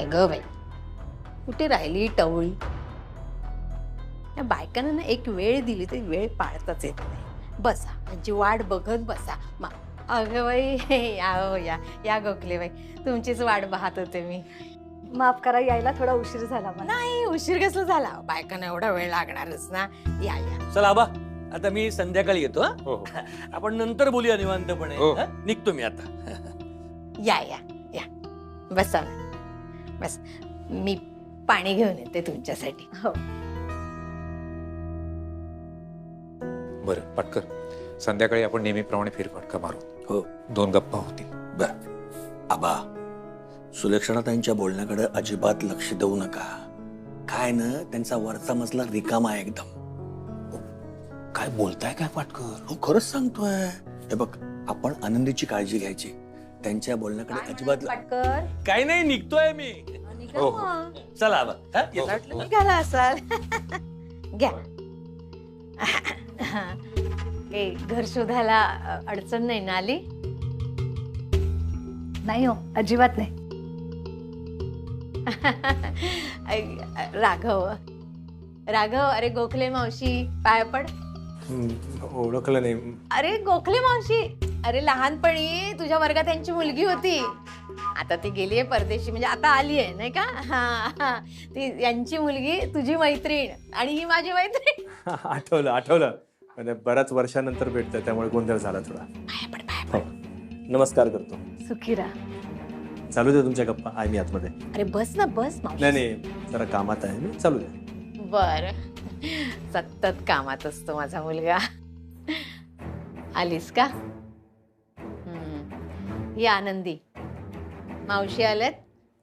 काय ग बाई, कुठे राहिली टवळी? या बायकांना ना एक वेळ दिली तरी वेळ पाळताच येत नाही. बसा, म्हणजे वाट बघत बसा. अगं बाई, या हो या, या गोखले बाई, तुमचीच वाट पाहत होते मी. माफ करा, यायला थोडा उशीर झाला मला. नाही, उशीर कसला झाला? बायकांना एवढा वेळ लागणारच ना. या या. चला आबा, आता मी संध्याकाळी येतो. हो हो. आपण नंतर बोलूया निवांतपणे. हो. निघतो मी आता. या या या, बसा ना. बस, मी पाणी घेऊन येते तुमच्यासाठी. हो. बरं पाटकर, संध्याकाळी आपण नेहमीप्रमाणे फेरफटका मारू. हो. 2 गप्पा होतील. बर आबा, सुलक्षणाताईंच्या बोलण्याकडे अजिबात लक्ष देऊ नका. काय ना, त्यांचा वरचा मजला रिकामा आहे एकदम. काय बोलताय काय पाटकर? हो, खरंच सांगतोय. हे बघ, आपण आनंदीची काळजी घ्यायची. त्यांच्या बोलण्याकडे अजिबात पटकर काय नाही, निघतोय मी. हो, हो. चला आबा. निघाला असाल. घ्या. घर शोधायला अडचण नाही ना आली? नाही हो, अजिबात नाही. राघव, राघव, अरे गोखले मावशी पाय पड. ओळखलं नाही. अरे गोखले मावशी, अरे लहानपणी तुझ्या वर्गात त्यांची मुलगी होती. आता ती गेली आहे परदेशी, म्हणजे आता आली आहे नाही का? हा, ती यांची मुलगी तुझी मैत्रीण आणि ही माझी मैत्रीण. आठवलं म्हणजे बऱ्याच वर्षानंतर भेटतोय, त्यामुळे गोंधळ झाला थोडा. पाय पड, पाय पड. नमस्कार करतो. सुखीरा. चालू दे तुमच्या गप्पा, आहे मी आतमध्ये. अरे बस ना, बस मावशी. नाही, जरा कामात आहे मी, चालू दे. बर, सतत कामात असतो माझा मुलगा. आलीस का? ही आनंदी. मावशी आलेत,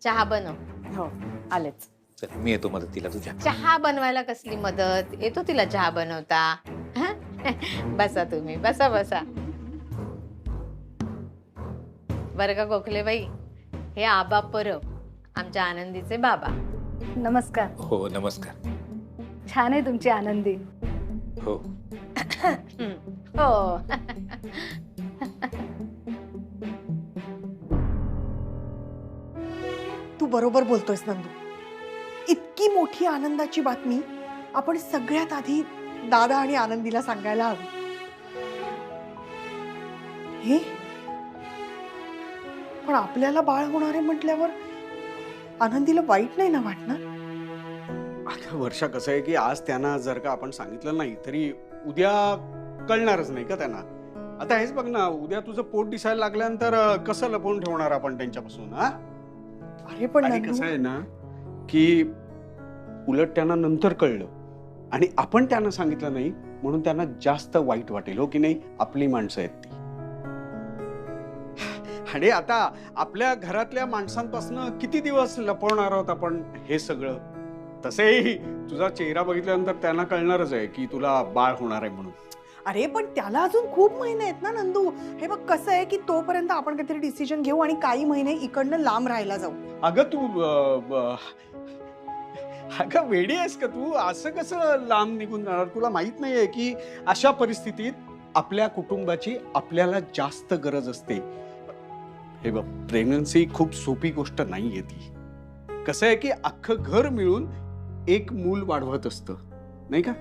चहा बनव. हो, आलेच. चल, मी येतो मदतीला तुझ्या. चहा बनवायला कसली मदत? येतो तिला चहा बनवता. हं? बसा तुम्ही, बसा बसा. बरं का गोखले बाई, हे आबा परब, आमच्या आनंदीचे बाबा. नमस्कार. हो नमस्कार. छान आहे तुमची आनंदी. हो. हो. तू बरोबर बोलतोयस नंदू. इतकी मोठी आनंदाची बातमी आपण सगळ्यात आधी दादा आणि आनंदीला सांगायला हवी. हे पण आपल्याला बाळ होणार आहे म्हटल्यावर आनंदीला वाईट नाही ना वाटणार? आता वर्षा कसं आहे की आज त्यांना जर का आपण सांगितलं नाही तरी उद्या कळणारच नाही का त्यांना. आता हेच बघ ना, उद्या तुझं पोट दिसायला लागल्यानंतर कसं लपवून ठेवणार आपण त्यांच्यापासून? हा, अरे पण आणि नंदू, कसं आहे ना की उलट त्यांना नंतर कळलं आणि आपण त्यांना सांगितलं नाही म्हणून त्यांना जास्त वाईट वाटेल. हो की नाही? आपली माणसं आहेत ती. आणि आता आपल्या घरातल्या माणसांपासून किती दिवस लपवणार आहोत आपण हे सगळं? तसेही तुझा चेहरा बघितल्यानंतर त्यांना कळणारच आहे की तुला बाळ होणार आहे म्हणून. अरे पण त्याला अजून खूप महिने आहेत ना नंदू. हे बघ कसं आहे की तोपर्यंत आपण काहीतरी डिसिजन घेऊ आणि काही महिने इकडनं लांब राहायला जाऊ. अगं तू अगं वेडी आहेस का तू? असं कसं लांब निघून जाणार? तुला माहित नाहीये की अशा परिस्थितीत आपल्या कुटुंबाची आपल्याला जास्त गरज असते. हे बघ, प्रेग्नन्सी खूप सोपी गोष्ट नाहीये ती. कसं आहे की अख्खं घर मिळून एक मूल वाढवत असतं, नाही का?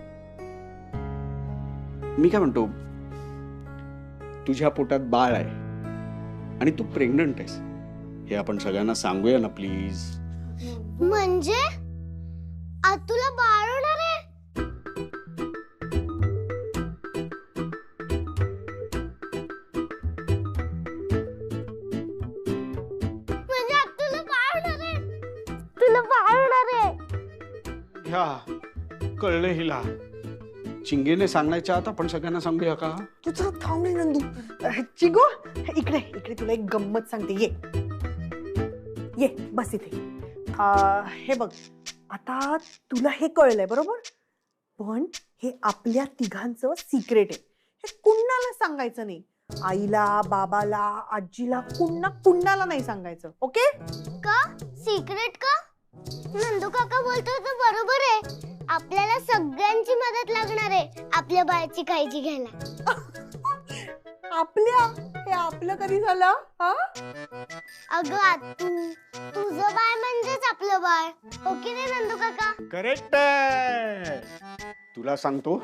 मी काय म्हणतो, तुझ्या पोटात बाळ आहे आणि तू प्रेग्नंट आहेस हे आपण सगळ्यांना सांगूया ना प्लीज. म्हणजे आज तुला बाळ होणार आहे? म्हणजे आज तुला बाळ होणार आहे? तुला बाळ होणार आहे? ह्या कळलं हिला. चिंगेने सांगायच्या आता आपण सगळ्यांना सांगूया का? तुझं थांब नाही नंदू. चिगो, इकडे इकडे तुला एक गंमत सांगते. ये ये, बस इथे. हे बघ, आता तुला हे कळलंय बरोबर, पण हे आपल्या तिघांचं सिक्रेट आहे. हे कुणाला सांगायचं नाही. आईला, बाबाला, आजीला, कुणाला नाही सांगायचं. ओके? का सिक्रेट का? नंदू काका बोलतोय तर बरोबर आहे. आपल्याला सगळ्यांची मदत लागणार आहे आपल्या बाळाची काळजी घ्यायला. आपल्या हे आपलं कधी झालं हा? अगं आतू, तुझं बाळ म्हणजेच आपलं बाळ, हो की नाही नंदू काका? करेक्ट आहे. तुला सांगतो,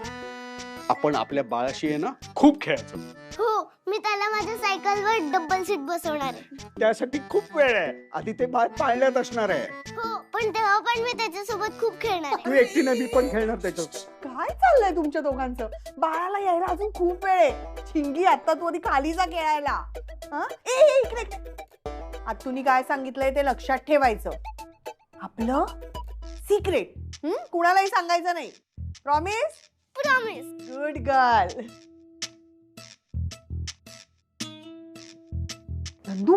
आपण आपल्या बाळाशी आहे ना खूप खेळायचं. हो, मी त्याला माझ्या सायकलवर डबल सीट बसवणार आहे. त्यासाठी खूप वेळ आहे. आधी ते बाळ पाळण्यात असणार आहे. हो, पण तेव्हा पण मी त्याच्यासोबत खूप खेळणार आहे. तू एकटी नाही, मी पण खेळणार त्याच्यात. काय चाललंय तुमच्या दोघांचं? बाळाला यायला अजून खूप वेळ आहे. चिंगी आता तू आधी खाली जा खेळायला. हं? ए इकडे आतुनी काय सांगितलंय ते लक्षात ठेवायचं. आपलं सिक्रेट कुणालाही सांगायचं नाही. Promise? Promise. Good girl. Nandu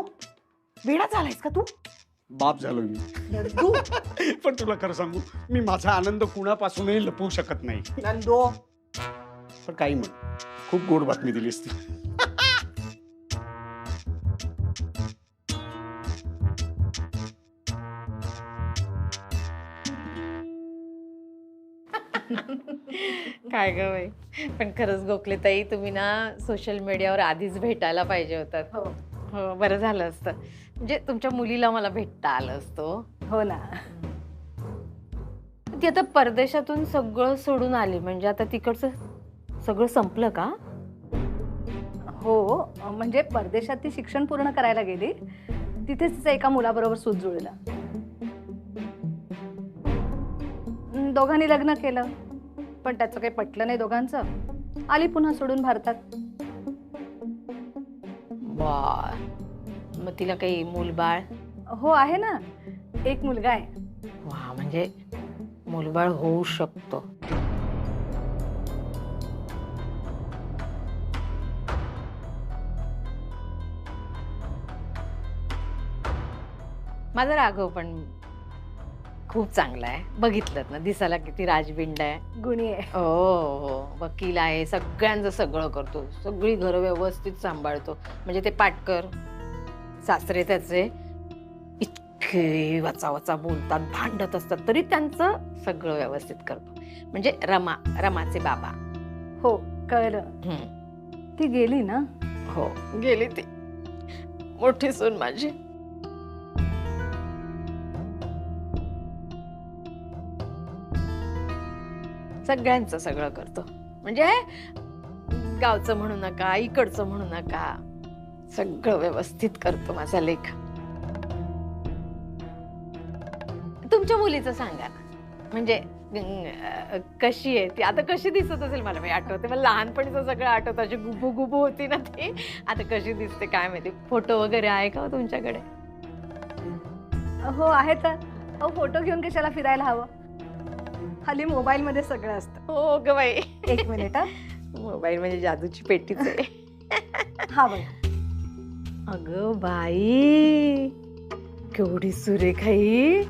वेडा झालायस का तू? बाप झालो मी. नंदू पण तुला खरं सांगू, मी माझा आनंद कुणापासूनही लपवू शकत नाही. नंदू पण काही म्हण, खूप गोड बातमी दिलीस ती. काय ग बाई, पण खरंच गोखले ताई, तुम्ही ना सोशल मीडियावर आधीच भेटायला पाहिजे होतात. हो, बरं झालं असतं. म्हणजे तुमच्या मुलीला मला भेटता आलं असतं. हो ना. ती आता परदेशातून सगळं सोडून आली, म्हणजे आता तिकडचं सगळं संपलं का? हो, म्हणजे परदेशात ती शिक्षण पूर्ण करायला गेली, तिथेच तिचं एका मुलाबरोबर सूत जुळलं. दोघांनी लग्न केलं, पण त्याचं काही पटलं नाही दोघांचं. आली पुन्हा सोडून भारतात. बा, मग तिला काही मूलबाळ? हो आहे ना, एक मुलगा आहे. वा, म्हणजे मूलबाळ होऊ शकतो. माझा राघव पण खूप चांगला आहे. बघितलं ना, दिसायला किती राजबिंड आहे. गुणी आहे. हो, वकील आहे, सगळ्यांचं सगळं करतो, सगळी घरं व्यवस्थित सांभाळतो. म्हणजे ते पाटकर सासरे त्याचे इतके वाचा वाचा बोलतात, भांडत असतात, तरी त्यांचं सगळं व्यवस्थित करतो. म्हणजे रमाचे बाबा. हो, कळलं. ती गेली ना? हो, गेली ती मोठी सून माझी. सगळ्यांचं सगळं करतो. म्हणजे गावचं म्हणू नका, इकडचं म्हणू नका, सगळं व्यवस्थित करतो माझा लेख. तुमच्या मुलीचं सांगा ना, म्हणजे कशी आहे ती आता? कशी दिसत असेल? मला मी आठवते, मला लहानपणीचं सगळं आठवतं. अशी गुबू गुबू होती ना ती. आता कशी दिसते काय माहिती. फोटो वगैरे आहे का तुमच्याकडे? हो आहे तर. अहो, फोटो घेऊन कशाला फिरायला हवं? हल्ली मोबाईल मध्ये सगळं असतं. हो ग बाई. एक मिनिट. मोबाईल म्हणजे जादूची पेटीच आहे. हा बघ. अगं बाई, केवढी सुरेख आहे.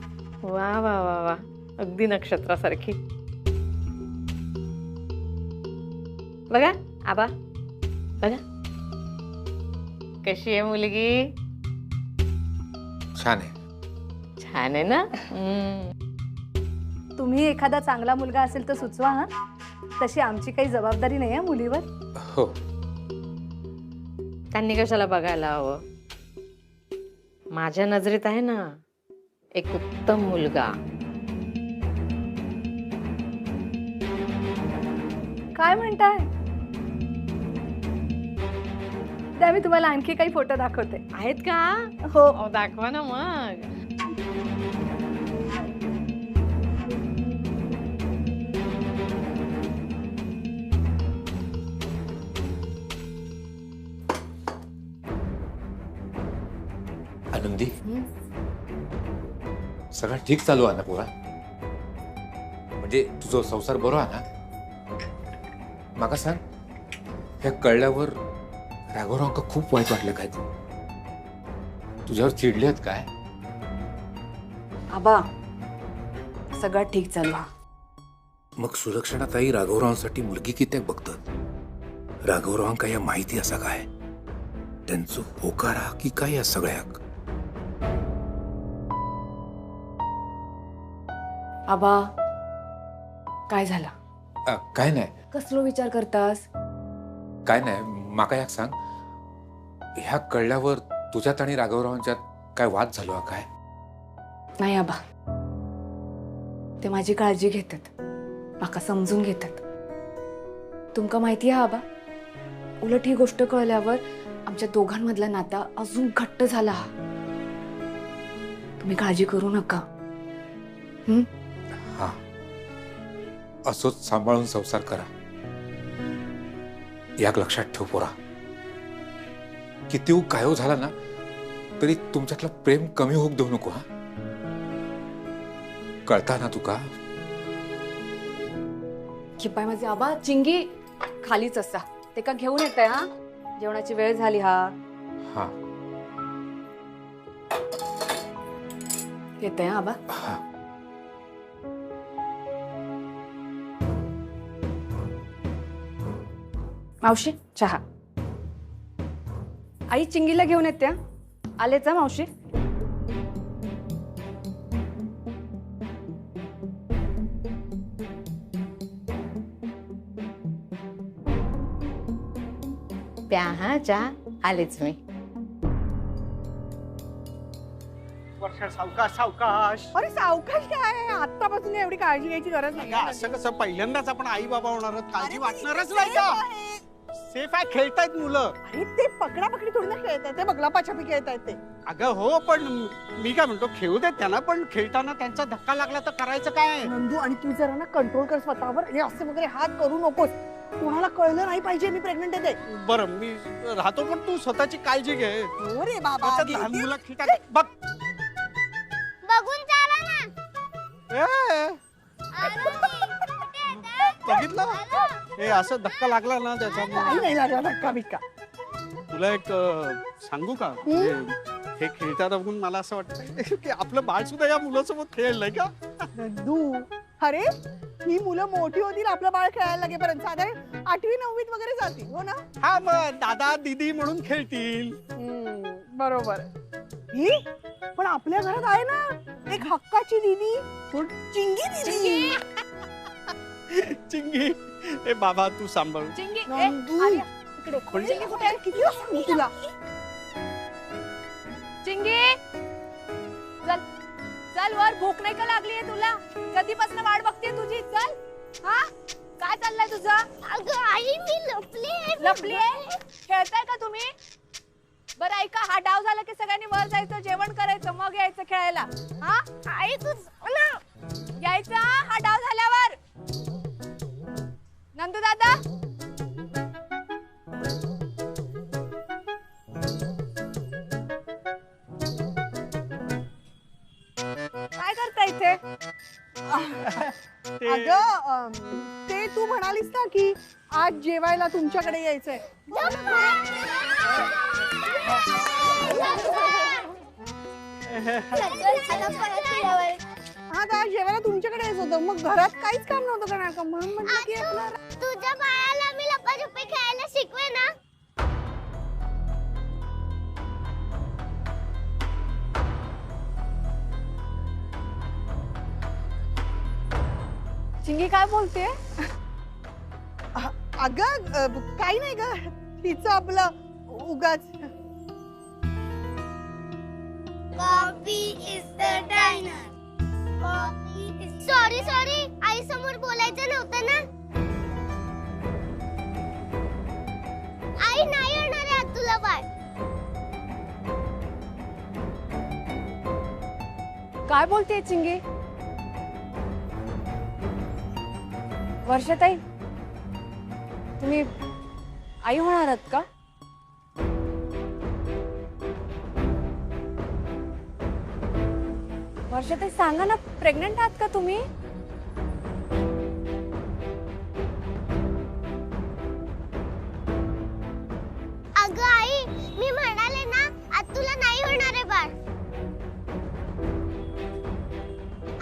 वा वा वा वा, अगदी नक्षत्रासारखी. बघा आबा, बघा कशी आहे मुलगी. छान आहे. छान आहे ना. तुम्ही एखादा चांगला मुलगा असेल तर सुचवा. हा, तशी आमची काही जबाबदारी नाही आहे मुलीवर. हो, त्यांनी कशाला बघायला हवं? माझ्या नजरेत आहे ना एक उत्तम मुलगा. काय म्हणताय? त्या मी तुम्हाला आणखी काही फोटो दाखवते. आहेत का? हो. अहो, दाखवा ना मग. आनंदी, सगळं ठीक चालू आहे ना पोरा? म्हणजे तुझा संसार बरो आहे ना? माका सांग, हे कळल्यावर राघवरावका खूप वाईट वाटलं काय? तुझ्यावर चिडले आहेत काय? आबा, सगळं ठीक चालू आहे. मग सुलक्षणाताई राघवरावांसाठी मुलगी कित्याक बघतात? राघवरावांका या माहिती असा काय? त्यांचं होकारा की काय या सगळ्याक? आबा, काय झाला? काय नाही, कसलो विचार करतास? काय नाही. माका याक सांग, ह्या कळल्यावर तुझ्यात आणि राघवरावांच्यात काय वाद झालो काय? नाही आबा, ते माझी काळजी घेतात, माका समजून घेतात. तुमका माहिती आहे आबा, उलट ही गोष्ट कळल्यावर आमच्या दोघांमधला नाता अजून घट्ट झाला. तुम्ही काळजी करू नका. हा, असोच सांभाळून संसार करा. याक लक्षात ठेव पोरा, किती काय झाला ना तरी तुमच्यातलं प्रेम कमी होऊ देऊ नको. हा, कळता ना तुका? की पाय माझे आबा, चिंगी खालीच असा, ते का घेऊन येत आहे. हा, जेवणाची वेळ झाली. हा हा, येत आहे आबा. हा. मावशी चहा. आई चिंगीला घेऊन येते. आलेच मावशी. प्या हा चहा. आलेच मी. वर्षा सावकाश सावकाश. अरे सावकाश काय, आतापासून एवढी काळजी घ्यायची गरज नाही. अगं, असं कसं पहिल्यांदाच आपण आई बाबा होणार आहोत, काळजी वाटणारच नाही का? सेफ आहे, खेळतायत मुलं. अरे ते पकडा पकडी थोडी ना खेळतायत, ते बगला पाछापी खेळतायत ते. अगं हो, पण मी काय म्हणतो, खेळू देत त्यांना, पण खेळताना त्यांचा धक्का लागला तर करायचं काय? नंदू, आणि तू जरा ना कंट्रोल कर स्वतःवर. हे असे वगैरे हात करू नकोस. कोणाला कळलं नाही पाहिजे मी प्रेग्नंट आहे ते. बरं मी राहतो, पण तू स्वतःची काळजी घे. हो रे बाबा, आता लहान मुलं खेळतात बघ. बघून चाला ना. ए, आलो मी. बघितलं? हे असं धक्का लागला ना त्याचा. काही नाही लागला धक्का बिक्का. तुला एक सांगू का? म्हणजे हे खेळताना बघून मला असं वाटतं की आपलं बाळ सुद्धा या मुलासोबत खेळलंय का? नंदू, अरे ही मुलं मोठी होतील, आपलं बाळ खेळायला लागेपर्यंत साधारण 8वी 9वीत वगैरे जातील. हो ना? हा, मग दादा दीदी म्हणून खेळतील. बरोबर. ही पण आपल्या घरात आहे ना एक हक्काची दीदी, चिंगी दीदी. चिंगी, ए बाबा तू सांभाळ. चिंगी नंदू, इकडे चिंगी कुठे आहे? किती वाजता सांगू तुला? चिंगी चल चल वर. भूक नाही का लागलीये तुला? कधीपासून वाट बघते तुझी. चल. हा, काय चाललंय तुझं? अगं आई, मी लपली. लपलीये? खेळताय का तुम्ही? बरं ऐका, हा डाव झाला की सगळ्यांनी वर जायचं, जेवण करायचं, मग यायचं खेळायला. हा, आई तू ना. यायचा हा डाव झाल्यावर. नंदू दादा, काय करता इथे? अगं, ते तू म्हणालीस ना की आज जेवायला तुमच्याकडे यायचंय. हा, तर आज जेवायला तुमच्याकडे यायचं होतं. मग घरात काहीच काम नव्हतं करणार का? म्हणून म्हटलं की आपलं. तुझ्या बाळाला मी लपाछपी खेळायला शिकवे ना. चिंगी काय बोलते? अगं, काही नाही ग, तिचं आपलं उगाच. Coffee is the diner. Coffee is. Sorry sorry, आई समोर बोलायचं नव्हतं ना. आई नाही होणार आहे तुला बाळ. काय बोलते चिंगी? वर्षाताई, तुम्ही आई होणार आहात का? वर्षाताई सांगा ना, प्रेग्नंट आहात का तुम्ही? अगं आई, मी म्हणाले ना आज तुला नाही होणार आहे बाळ.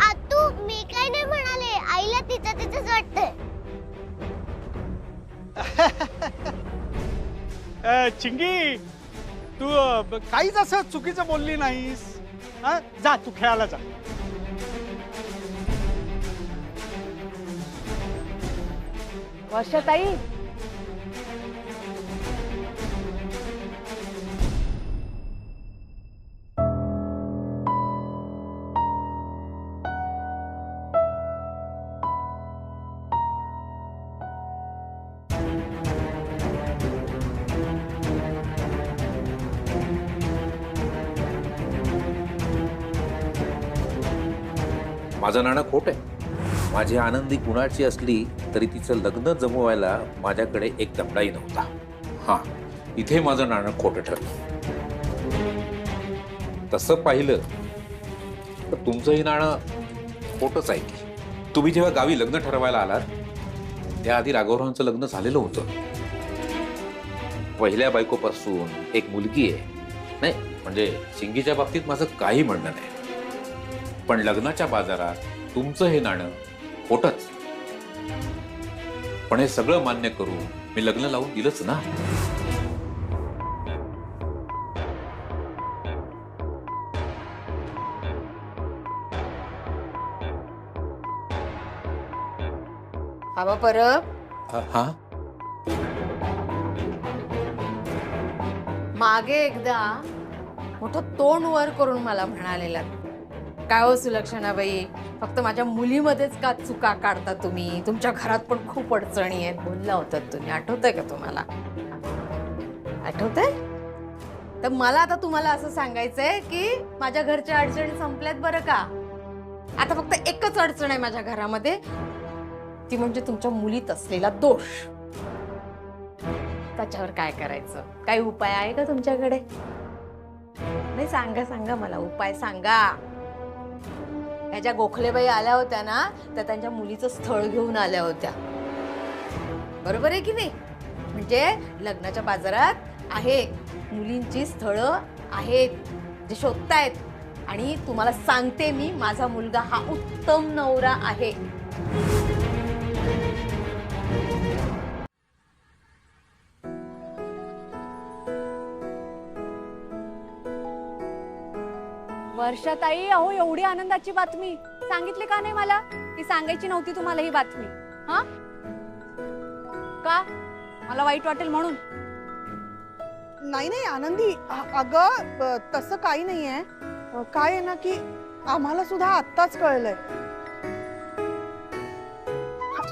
आतू, मी काय नाही म्हणाले. आईला तिचंच वाटतंय. चिंगी, तू काहीच असं चुकीचं बोलली नाहीस. हा, जा तू खेळायला जा. वर्षाताई, माझं नाणं खोट आहे. माझी आनंदी कुणाची असली तरी तिचं लग्न जमवायला माझ्याकडे एक दमडाही नव्हता. हा, इथे माझं नाणं खोटं ठरलं. तसं पाहिलं तर तुमचंही नाणं खोटंच आहे की. तुम्ही जेव्हा गावी लग्न ठरवायला आलात त्याआधी राघवरावांचं लग्न झालेलं होतं. पहिल्या बायकोपासून एक मुलगी आहे. नाही म्हणजे शिंगीच्या बाबतीत माझं काही म्हणणं नाही, पण लग्नाच्या बाजारात तुमचं हे नाणं खोटंच. पण हे सगळं मान्य करून मी लग्न लावून दिलंच ना. आबा परब, हा, मागे एकदा मोठं तोंड वर करून मला म्हणालेला, काय हो सुलक्षणाबाई, फक्त माझ्या मुलीमध्येच का चुका काढता तुम्ही, तुमच्या घरात पण खूप अडचणी आहेत, बोलला होतात तुम्ही. आठवतंय का तुम्हाला? आठवतंय? तर मला आता तुम्हाला असं सांगायचंय की माझ्या घरच्या अडचणी संपल्यात बरं का. आता फक्त एकच अडचण आहे माझ्या घरामध्ये, ती म्हणजे तुमच्या मुलीत असलेला दोष. त्याच्यावर काय करायचं? काही उपाय आहे का तुमच्याकडे? नाही, सांगा सांगा मला, उपाय सांगा. ह्या ज्या गोखलेबाई आल्या होत्या ना, त्या त्यांच्या मुलीचं स्थळ घेऊन आल्या होत्या, बरोबर आहे की नाही? म्हणजे लग्नाच्या बाजारात आहे, मुलींची स्थळं आहेत जे शोधतायत. आणि तुम्हाला सांगते मी, माझा मुलगा हा उत्तम नवरा आहे. वर्षाताई, अहो एवढी आनंदाची बातमी सांगितली का नाही मला? ती सांगायची नव्हती तुम्हाला ही बातमी? हा, का? मला वाईट वाटेल म्हणून? नाही नाही आनंदी, अगं तसं काही नाहीये. काय आहे ना की आम्हाला सुद्धा आत्ताच कळलंय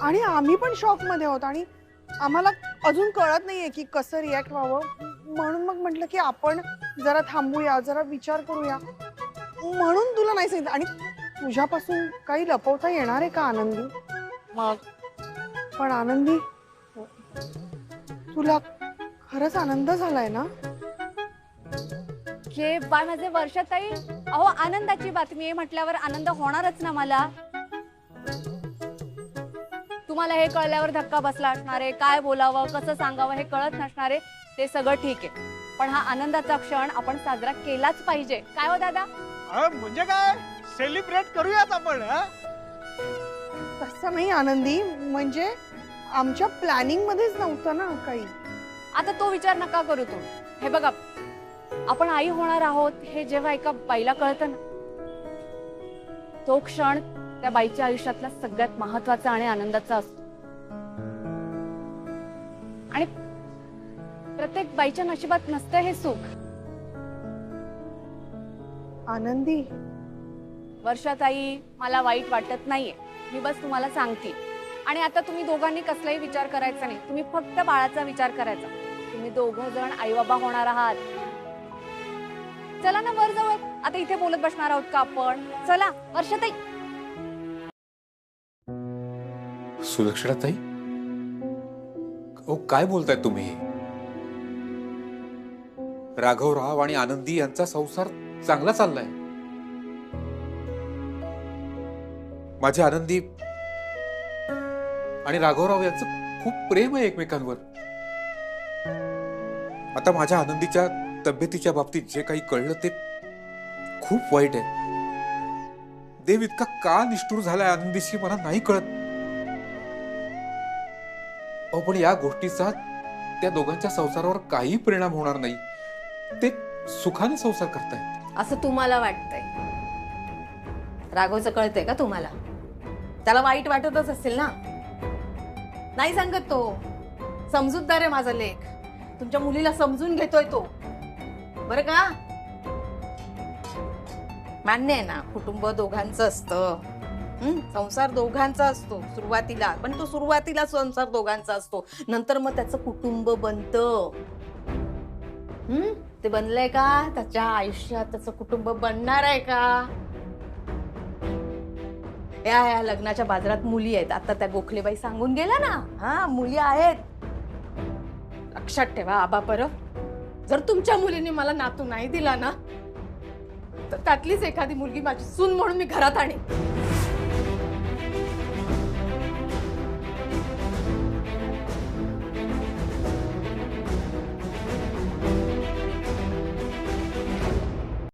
आणि आम्ही पण शॉक मध्ये आहोत आणि आम्हाला अजून कळत नाहीये की कसं रिॲक्ट व्हावं. म्हणून मग म्हटलं की आपण जरा थांबूया, जरा विचार करूया, म्हणून तुला नाही सांगितलं. आणि तुझ्यापासून काही लपवता येणार आहे का आनंदी? मग पण आनंदी, तुला खरंच आनंद झालाय ना? जे बाय माझे वर्षाताई, अहो आनंदाची बातमी आहे म्हटल्यावर आनंद होणारच ना मला. तुम्हाला हे कळल्यावर धक्का बसला असणार आहे, काय बोलावं कसं सांगावं हे कळत नसणार आहे, ते सगळं ठीक आहे. पण हा आनंदाचा क्षण आपण साजरा केलाच पाहिजे. काय हो दादा? म्हणजे काय, सेलिब्रेट करूयात आपण. तसं नाही आनंदी, म्हणजे आमच्या प्लॅनिंग मध्येच नव्हतं ना काही. आता तो विचार नका करू तू. हे बघा, आपण आई होणार आहोत हे जेव्हा एका बाईला कळतं ना, तो क्षण त्या बाईच्या आयुष्यातला सगळ्यात महत्वाचा आणि आनंदाचा असतो. आणि प्रत्येक बाईच्या नशिबात नसतं हे सुख. आनंदी, वर्षाताई, मला वाईट वाटत नाहीये, मी बस तुम्हाला सांगते. आणि आता तुम्ही दोघांनी कसलाही विचार करायचा नाही, तुम्ही फक्त बाळाचा विचार करायचा. तुम्ही दोघं जण आई बाबा होणार आहात. चला ना वर जाऊ. आता इथे बोलत बसणार आहोत का आपण? चला वर्षाताई. सुलक्षणाताई, काय बोलताय तुम्ही? राघवराव आणि आनंदी यांचा संसार चांगला चाललाय. माझी आनंदी आणि राघवराव यांचं खूप प्रेम आहे एकमेकांवर. आता माझ्या आनंदीच्या तब्येतीच्या बाबतीत जे काही कळलं ते खूप वाईट आहे. देव इतका का निष्ठुर झालाय आनंदीशी मला नाही कळत. पण या गोष्टीचा त्या दोघांच्या संसारावर काही परिणाम होणार नाही. ते सुखाने संसार करतायत असं तुम्हाला वाटतंय? राघवचं कळतंय का तुम्हाला? त्याला वाईट वाटतच असेल ना. नाही सांगत तो, समजूतदार आहे माझा लेक, तुमच्या मुलीला समजून घेतोय तो, बरं का? मान्य आहे ना, कुटुंब दोघांचं असतं, संसार दोघांचा असतो सुरुवातीला, पण तो सुरुवातीला संसार दोघांचा असतो, नंतर मग त्याचं कुटुंब बनतं. ते बनलंय का? त्याच्या आयुष्यात त्याचं कुटुंब बनणार आहे का? या लग्नाच्या बाजारात मुली आहेत. आता त्या गोखलेबाई सांगून गेल्या ना, हा मुली आहेत. लक्षात ठेवा आबा परब, जर तुमच्या मुलीने मला नातू नाही दिला ना, तर त्यातलीच एखादी मुलगी माझी सून म्हणून मी घरात आणेन.